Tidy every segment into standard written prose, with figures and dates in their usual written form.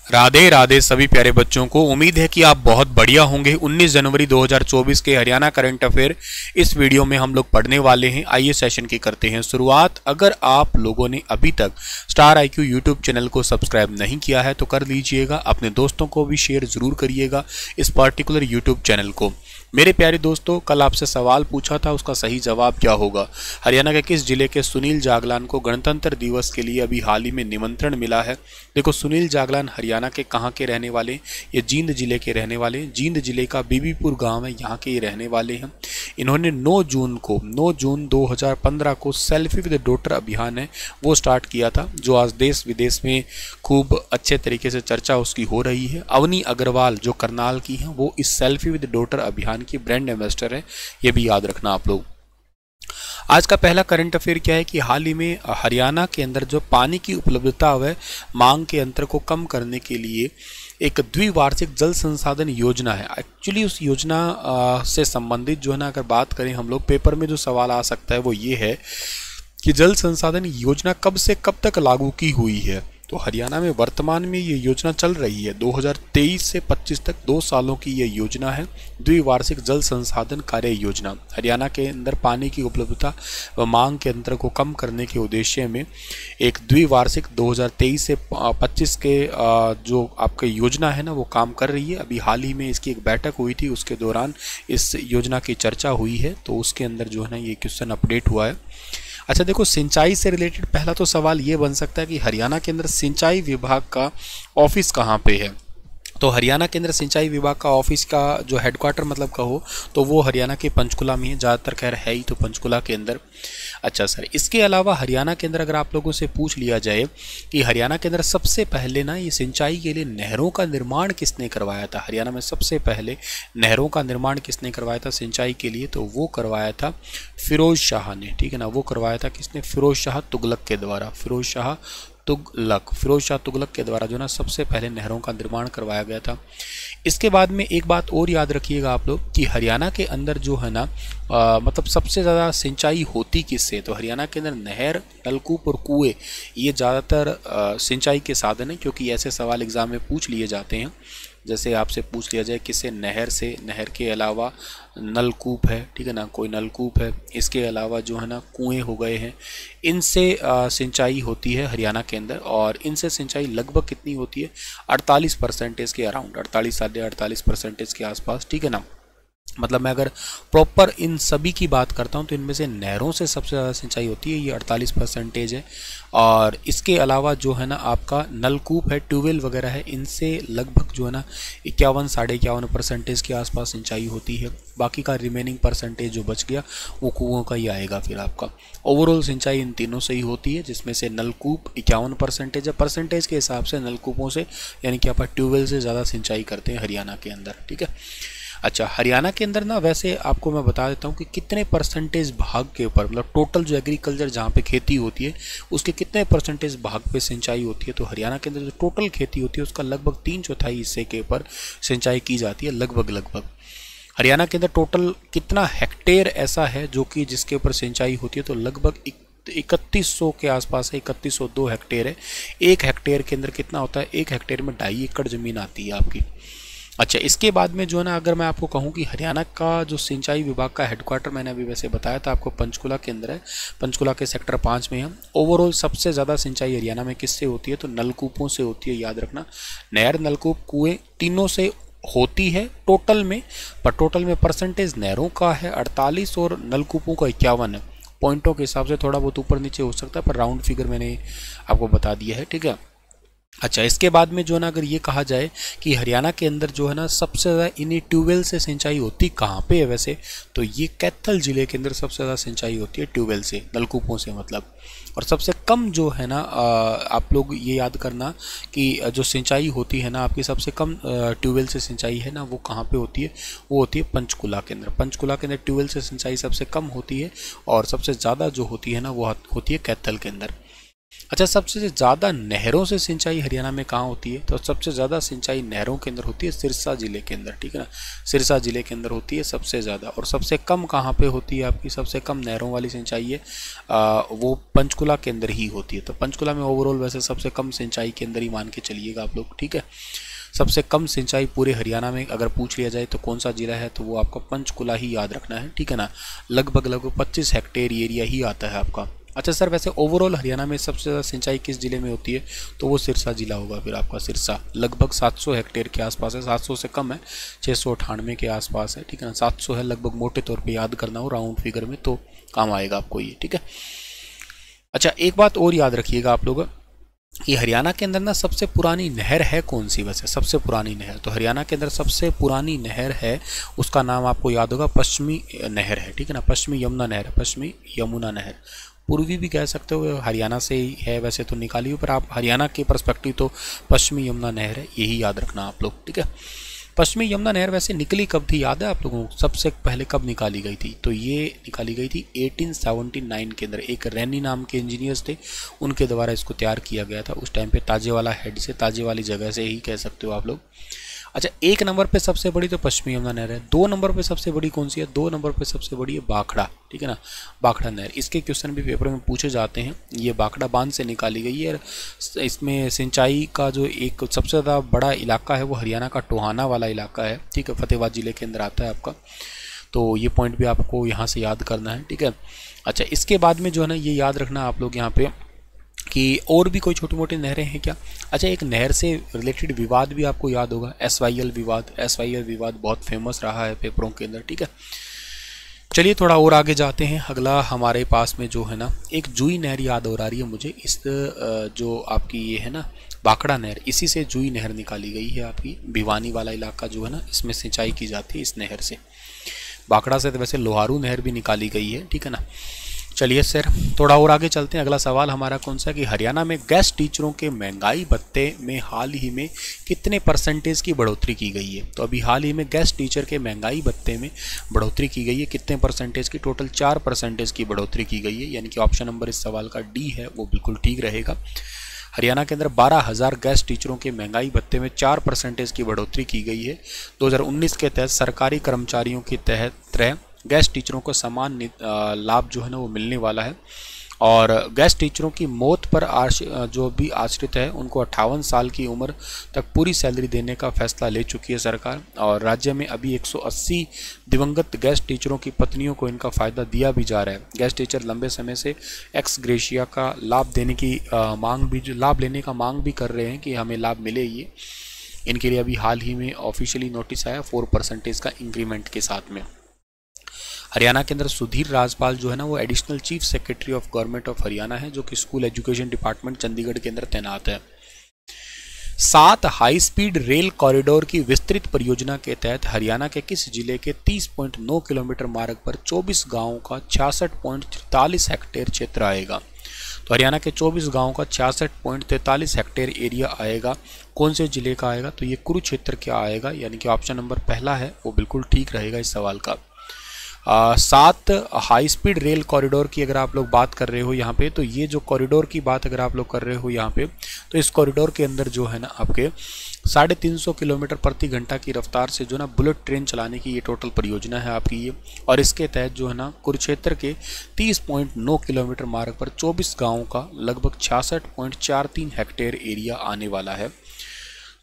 राधे राधे सभी प्यारे बच्चों को। उम्मीद है कि आप बहुत बढ़िया होंगे। 19 जनवरी 2024 के हरियाणा करंट अफेयर इस वीडियो में हम लोग पढ़ने वाले हैं। आइए सेशन की करते हैं शुरुआत। अगर आप लोगों ने अभी तक स्टार IQ यूट्यूब चैनल को सब्सक्राइब नहीं किया है तो कर लीजिएगा। अपने दोस्तों को भी शेयर जरूर करिएगा इस पर्टिकुलर यूट्यूब चैनल को। मेरे प्यारे दोस्तों, कल आपसे सवाल पूछा था, उसका सही जवाब क्या होगा। हरियाणा के किस जिले के सुनील जागलान को गणतंत्र दिवस के लिए अभी हाल ही में निमंत्रण मिला है। देखो, सुनील जागलान हरियाणा के कहाँ के रहने वाले, ये जींद जिले के रहने वाले। जींद जिले का बीबीपुर गांव है, यहाँ के ये रहने वाले हैं। इन्होंने 9 जून 2015 को सेल्फी विद डॉटर अभियान है वो स्टार्ट किया था, जो आज देश विदेश में खूब अच्छे तरीके से चर्चा उसकी हो रही है। अवनी अग्रवाल जो करनाल की हैं, वो इस सेल्फी विद डॉटर अभियान की ब्रांड एम्बेसडर है। ये भी याद रखना आप लोग। आज का पहला करंट अफेयर क्या है कि हाल ही में हरियाणा के अंदर जो पानी की उपलब्धता व मांग के अंतर को कम करने के लिए एक द्विवार्षिक जल संसाधन योजना है। एक्चुअली उस योजना से संबंधित जो है ना, अगर बात करें हम लोग, पेपर में जो सवाल आ सकता है वो ये है कि जल संसाधन योजना कब से कब तक लागू की हुई है। तो हरियाणा में वर्तमान में ये योजना चल रही है 2023 से 25 तक, 2 सालों की ये योजना है। द्विवार्षिक जल संसाधन कार्य योजना हरियाणा के अंदर पानी की उपलब्धता व मांग के अंतर को कम करने के उद्देश्य में एक द्विवार्षिक 2023 से 25 के जो आपकी योजना है ना, वो काम कर रही है। अभी हाल ही में इसकी एक बैठक हुई थी, उसके दौरान इस योजना की चर्चा हुई है, तो उसके अंदर जो है ना ये क्वेश्चन अपडेट हुआ है। अच्छा देखो, सिंचाई से रिलेटेड पहला तो सवाल ये बन सकता है कि हरियाणा के अंदर सिंचाई विभाग का ऑफिस कहाँ पे है। तो हरियाणा के अंदर सिंचाई विभाग का ऑफिस का जो हेडक्वार्टर मतलब कहो तो वो हरियाणा के पंचकुला में है, ज़्यादातर खैर है ही तो पंचकुला के अंदर। अच्छा सर, इसके अलावा हरियाणा के अंदर अगर आप लोगों से पूछ लिया जाए कि हरियाणा के अंदर सबसे पहले ना ये सिंचाई के लिए नहरों का निर्माण किसने करवाया था, हरियाणा में सबसे पहले नहरों का निर्माण किसने करवाया था सिंचाई के लिए, तो वो करवाया था फिरोज शाह ने। ठीक है ना, वो करवाया था किसने, फिरोज शाह तुगलक के द्वारा। फिरोज शाह तुगलक के द्वारा जो ना सबसे पहले नहरों का निर्माण करवाया गया था। इसके बाद में एक बात और याद रखिएगा आप लोग कि हरियाणा के अंदर जो है ना मतलब सबसे ज़्यादा सिंचाई होती किससे, तो हरियाणा के अंदर नहर, नलकूप और कुएं ये ज़्यादातर सिंचाई के साधन हैं, क्योंकि ऐसे सवाल एग्जाम में पूछ लिए जाते हैं। जैसे आपसे पूछ लिया जाए किससे, नहर से, नहर के अलावा नलकूप है, ठीक है ना, कोई नलकूप है, इसके अलावा जो है ना कुएं हो गए हैं, इनसे सिंचाई होती है हरियाणा के अंदर। और इनसे सिंचाई लगभग कितनी होती है, 48% के अराउंड, 48-48% के आसपास। ठीक है ना, मतलब मैं अगर प्रॉपर इन सभी की बात करता हूं तो इनमें से नहरों से सबसे ज़्यादा सिंचाई होती है, ये 48% है। और इसके अलावा जो है ना आपका नलकूप है, ट्यूबवेल वगैरह है, इनसे लगभग जो है ना 51-51.5% के आसपास सिंचाई होती है। बाकी का रिमेनिंग परसेंटेज जो बच गया वो कुओं का ही आएगा। फिर आपका ओवरऑल सिंचाई इन तीनों से ही होती है, जिसमें से नलकूप 51% है। परसेंटेज के हिसाब से नलकूपों से यानी कि आप ट्यूबवेल से ज़्यादा सिंचाई करते हैं हरियाणा के अंदर। ठीक है। अच्छा, हरियाणा के अंदर ना वैसे आपको मैं बता देता हूँ कि कितने परसेंटेज भाग के ऊपर, मतलब टोटल जो एग्रीकल्चर जहाँ पे खेती होती है उसके कितने परसेंटेज भाग पे सिंचाई होती है। तो हरियाणा के अंदर जो टोटल खेती होती है उसका लगभग 3/4 हिस्से के ऊपर सिंचाई की जाती है। लगभग हरियाणा के अंदर टोटल कितना हेक्टेयर ऐसा है जो कि जिसके ऊपर सिंचाई होती है, तो लगभग 3100 के आसपास है, 3102 हेक्टेयर है। 1 हेक्टेयर के अंदर कितना होता है, 1 हेक्टेयर में 2.5 एकड़ जमीन आती है आपकी। अच्छा, इसके बाद में जो है ना अगर मैं आपको कहूँ कि हरियाणा का जो सिंचाई विभाग का हेडक्वार्टर मैंने अभी वैसे बताया था आपको पंचकुला के अंदर है, पंचकुला के सेक्टर 5 में है। ओवरऑल सबसे ज़्यादा सिंचाई हरियाणा में किससे होती है, तो नलकूपों से होती है, याद रखना। नहर, नलकूप, कुएं तीनों से होती है टोटल में, पर टोटल में परसेंटेज नहरों का है 48 और नलकूपों का 51 है। पॉइंटों के हिसाब से थोड़ा बहुत ऊपर नीचे हो सकता है, पर राउंड फिगर मैंने आपको बता दिया है। ठीक है। अच्छा, इसके बाद में जो है ना अगर ये कहा जाए कि हरियाणा के अंदर जो है ना सबसे ज़्यादा इन्हीं ट्यूबवेल से सिंचाई होती कहाँ पे है वैसे, तो ये कैथल जिले के अंदर सबसे ज़्यादा सिंचाई होती है ट्यूबवेल से, नलकूपों से मतलब। और सबसे कम जो है ना आप लोग ये याद करना कि जो सिंचाई होती है ना आपकी, सबसे कम ट्यूबवेल से सिंचाई है ना वो कहाँ पे होती है, वो होती है पंचकुला के अंदर। पंचकुला के अंदर ट्यूबवेल से सिंचाई सबसे कम होती है और सबसे ज़्यादा जो होती है ना वो होती है कैथल के अंदर। अच्छा, सबसे ज़्यादा नहरों से सिंचाई हरियाणा में कहाँ होती है? तो सबसे ज़्यादा सिंचाई नहरों के अंदर होती है सिरसा जिले के अंदर, ठीक है ना। सिरसा जिले के अंदर होती है सबसे ज़्यादा। और सबसे कम कहाँ पे होती है आपकी? सबसे कम नहरों वाली सिंचाई है वो पंचकुला के अंदर ही होती है। तो पंचकुला में ओवरऑल वैसे सबसे कम सिंचाई के अंदर ही मान के चलिएगा आप लोग, ठीक है। सबसे कम सिंचाई पूरे हरियाणा में अगर पूछ लिया जाए तो कौन सा जिला है, तो वो आपका पंचकुला ही याद रखना है, ठीक है ना। लगभग 25 हेक्टेयर एरिया ही आता है आपका। अच्छा सर, वैसे ओवरऑल हरियाणा में सबसे ज़्यादा सिंचाई किस जिले में होती है? तो वो सिरसा जिला होगा फिर आपका। सिरसा लगभग 700 हेक्टेयर के आसपास है, 700 से कम है, 698 के आसपास है, ठीक है ना। 700 है लगभग, मोटे तौर पे याद करना हो राउंड फिगर में तो काम आएगा आपको ये, ठीक है। अच्छा, एक बात और याद रखिएगा आप लोग कि हरियाणा के अंदर ना सबसे पुरानी नहर है कौन सी? वैसे सबसे पुरानी नहर, तो हरियाणा के अंदर सबसे पुरानी नहर है, उसका नाम आपको याद होगा, पश्चिमी नहर है, ठीक है ना। पश्चिमी यमुना नहर, पश्चिमी यमुना नहर। पूर्वी भी कह सकते हो, हरियाणा से ही है वैसे तो निकाली हुई, पर आप हरियाणा के पर्सपेक्टिव तो पश्चिमी यमुना नहर है, यही याद रखना आप लोग, ठीक है। पश्चिमी यमुना नहर वैसे निकली कब थी याद है आप लोगों को? सबसे पहले कब निकाली गई थी? तो ये निकाली गई थी 1879 के अंदर। एक रैनी नाम के इंजीनियर्स थे, उनके द्वारा इसको तैयार किया गया था उस टाइम पे, ताजेवाला हेड से, ताजे वाली जगह से ही कह सकते हो आप लोग। अच्छा, एक नंबर पे सबसे बड़ी तो पश्चिमी यमुना नहर है। 2 नंबर पे सबसे बड़ी कौन सी है? 2 नंबर पे सबसे बड़ी है बाखड़ा, ठीक है ना, बाखड़ा नहर। इसके क्वेश्चन भी पेपर में पूछे जाते हैं। ये बाखड़ा बांध से निकाली गई है। इसमें सिंचाई का जो एक सबसे ज़्यादा बड़ा इलाका है वो हरियाणा का टोहाना वाला इलाका है, ठीक है, फतेहाबाद जिले के अंदर आता है आपका। तो ये पॉइंट भी आपको यहाँ से याद करना है, ठीक है। अच्छा, इसके बाद में जो है ना ये याद रखना आप लोग यहाँ पे कि और भी कोई छोटी मोटी नहरें हैं क्या। अच्छा, एक नहर से रिलेटेड विवाद भी आपको याद होगा, SYL विवाद। SYL विवाद बहुत फेमस रहा है पेपरों के अंदर, ठीक है। चलिए थोड़ा और आगे जाते हैं। अगला हमारे पास में जो है ना एक जुई नहर याद हो रही है मुझे, इस जो आपकी ये है ना बाखड़ा नहर, इसी से जुई नहर निकाली गई है आपकी। भिवानी वाला इलाका जो है ना, इसमें सिंचाई की जाती है इस नहर से। बाखड़ा से तो वैसे लोहारू नहर भी निकाली गई है, ठीक है ना। चलिए सर, थोड़ा और आगे चलते हैं। अगला सवाल हमारा कौन सा कि हरियाणा में गेस्ट टीचरों के महंगाई भत्ते में हाल ही में कितने परसेंटेज की बढ़ोतरी की गई है? तो अभी हाल ही में गेस्ट टीचर के महंगाई भत्ते में बढ़ोतरी की गई है, कितने परसेंटेज की? टोटल 4% की बढ़ोतरी की गई है, यानी कि ऑप्शन नंबर इस सवाल का डी है वो बिल्कुल ठीक रहेगा। हरियाणा के अंदर 12,000 गेस्ट टीचरों के महंगाई भत्ते में 4% की बढ़ोतरी की गई है। 2019 के तहत सरकारी कर्मचारियों के तहत गेस्ट टीचरों को समान लाभ जो है ना वो मिलने वाला है। और गेस्ट टीचरों की मौत पर जो भी आश्रित है उनको 58 साल की उम्र तक पूरी सैलरी देने का फैसला ले चुकी है सरकार। और राज्य में अभी 180 दिवंगत गेस्ट टीचरों की पत्नियों को इनका फ़ायदा दिया भी जा रहा है। गेस्ट टीचर लंबे समय से एक्स ग्रेशिया का लाभ देने की लाभ लेने का मांग भी कर रहे हैं कि हमें लाभ मिले। ये इनके लिए अभी हाल ही में ऑफिशियली नोटिस आया 4% का इंक्रीमेंट के साथ में। हरियाणा के अंदर सुधीर राजपाल जो है ना वो additional chief secretary of government of Haryana है, जो कि स्कूल एजुकेशन डिपार्टमेंट चंडीगढ़ के अंदर तैनात है। 7 हाई स्पीड रेल कॉरिडोर की विस्तृत परियोजना के तहत हरियाणा के किस जिले के 30.9 किलोमीटर मार्ग पर 24 गांवों का 66.43 हेक्टेयर क्षेत्र आएगा? तो हरियाणा के 24 गांवों का 66.43 हेक्टेयर एरिया आएगा, कौन से जिले का आएगा? तो ये कुरुक्षेत्र का आएगा, यानी कि ऑप्शन नंबर पहला है वो बिल्कुल ठीक रहेगा इस सवाल का। 7 हाई स्पीड रेल कॉरिडोर की अगर आप लोग बात कर रहे हो यहाँ पे, तो ये जो कॉरिडोर की बात अगर आप लोग कर रहे हो यहाँ पे, तो इस कॉरिडोर के अंदर जो है ना आपके 350 किलोमीटर प्रति घंटा की रफ्तार से जो ना बुलेट ट्रेन चलाने की ये टोटल परियोजना है आपकी ये। और इसके तहत जो है ना कुरुक्षेत्र के 30.9 किलोमीटर मार्ग पर 24 गाँवों का लगभग 66.43 हेक्टेयर एरिया आने वाला है।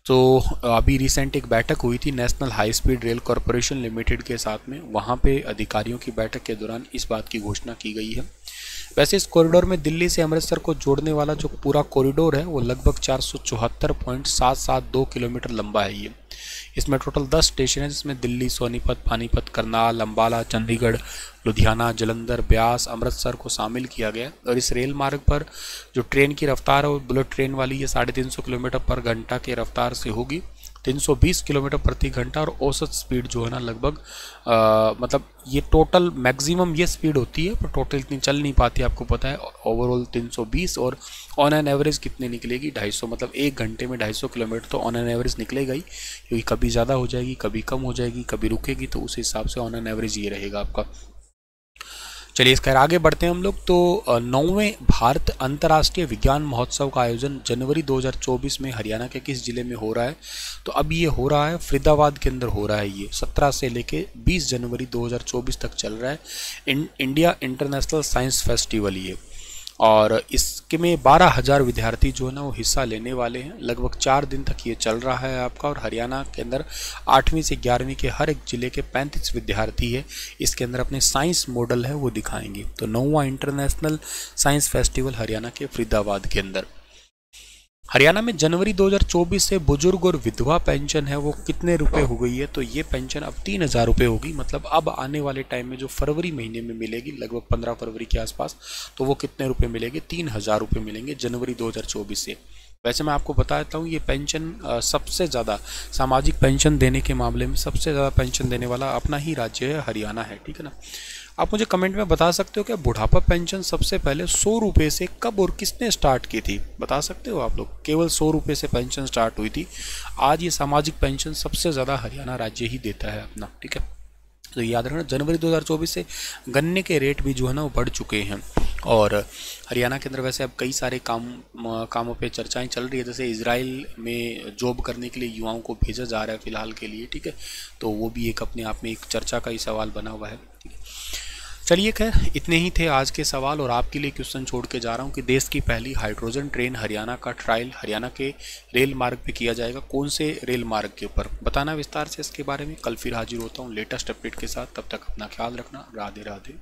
तो अभी रिसेंट एक बैठक हुई थी national high speed rail corporation limited के साथ में, वहाँ पे अधिकारियों की बैठक के दौरान इस बात की घोषणा की गई है। वैसे इस कॉरिडोर में दिल्ली से अमृतसर को जोड़ने वाला जो पूरा कॉरिडोर है वो लगभग 474.772 किलोमीटर लंबा है ये। इसमें टोटल 10 स्टेशन है, जिसमें दिल्ली, सोनीपत, पानीपत, करनाल, अंबाला, चंडीगढ़, लुधियाना, जलंधर, ब्यास, अमृतसर को शामिल किया गया। और इस रेल मार्ग पर जो ट्रेन की रफ्तार है वो बुलेट ट्रेन वाली ये 350 किलोमीटर पर घंटा के रफ्तार से होगी, 320 किलोमीटर प्रति घंटा। और औसत स्पीड जो है ना लगभग मतलब ये टोटल मैक्सिमम ये स्पीड होती है, पर टोटल इतनी चल नहीं पाती, आपको पता है। ओवरऑल 320 और ऑन एन एवरेज कितने निकलेगी? 250, मतलब 1 घंटे में 250 किलोमीटर तो ऑन एन एवरेज निकलेगा ही, क्योंकि कभी ज़्यादा हो जाएगी, कभी कम हो जाएगी, कभी रुकेगी, तो उस हिसाब से ऑन एन एवरेज ये रहेगा आपका। चलिए इस खैर आगे बढ़ते हैं हम लोग। तो 9वें भारत अंतर्राष्ट्रीय विज्ञान महोत्सव का आयोजन जनवरी 2024 में हरियाणा के किस जिले में हो रहा है? तो अब ये हो रहा है फरीदाबाद के अंदर हो रहा है। ये 17 से लेके 20 जनवरी 2024 तक चल रहा है इंडिया इंटरनेशनल साइंस फेस्टिवल ये। और इसके में 12,000 विद्यार्थी जो है ना वो हिस्सा लेने वाले हैं। लगभग 4 दिन तक ये चल रहा है आपका। और हरियाणा के अंदर 8वीं से 11वीं के हर एक जिले के 35 विद्यार्थी है इसके अंदर अपने साइंस मॉडल है वो दिखाएंगे। तो 9वां इंटरनेशनल साइंस फेस्टिवल हरियाणा के फरीदाबाद के अंदर। हरियाणा में जनवरी 2024 से बुजुर्ग और विधवा पेंशन है वो कितने रुपए हो गई है? तो ये पेंशन अब 3,000 रुपये होगी। मतलब अब आने वाले टाइम में जो फरवरी महीने में मिलेगी, लगभग 15 फरवरी के आसपास, तो वो कितने रुपए मिलेंगे? 3,000 रुपये मिलेंगे जनवरी 2024 से। वैसे मैं आपको बता देता हूँ ये पेंशन सबसे ज़्यादा सामाजिक पेंशन देने के मामले में सबसे ज़्यादा पेंशन देने वाला अपना ही राज्य है, हरियाणा है। ठीक है ना। आप मुझे कमेंट में बता सकते हो कि बुढ़ापा पेंशन सबसे पहले 100 रुपये से कब और किसने स्टार्ट की थी? बता सकते हो आप लोग। केवल 100 रुपये से पेंशन स्टार्ट हुई थी। आज ये सामाजिक पेंशन सबसे ज़्यादा हरियाणा राज्य ही देता है अपना। ठीक है, तो याद रखना जनवरी 2024 से गन्ने के रेट भी जो है ना वो बढ़ चुके हैं। और हरियाणा के अंदर वैसे अब कई सारे कामों पे चर्चाएं चल रही है। जैसे इजराइल में जॉब करने के लिए युवाओं को भेजा जा रहा है फिलहाल के लिए। ठीक है, तो वो भी एक अपने आप में एक चर्चा का ही सवाल बना हुआ है। ठीक है, चलिए खैर इतने ही थे आज के सवाल। और आपके लिए क्वेश्चन छोड़ के जा रहा हूँ कि देश की पहली हाइड्रोजन ट्रेन हरियाणा का ट्रायल हरियाणा के रेल मार्ग पे किया जाएगा। कौन से रेल मार्ग के ऊपर? बताना विस्तार से इसके बारे में। कल फिर हाजिर होता हूँ लेटेस्ट अपडेट के साथ। तब तक अपना ख्याल रखना। राधे राधे।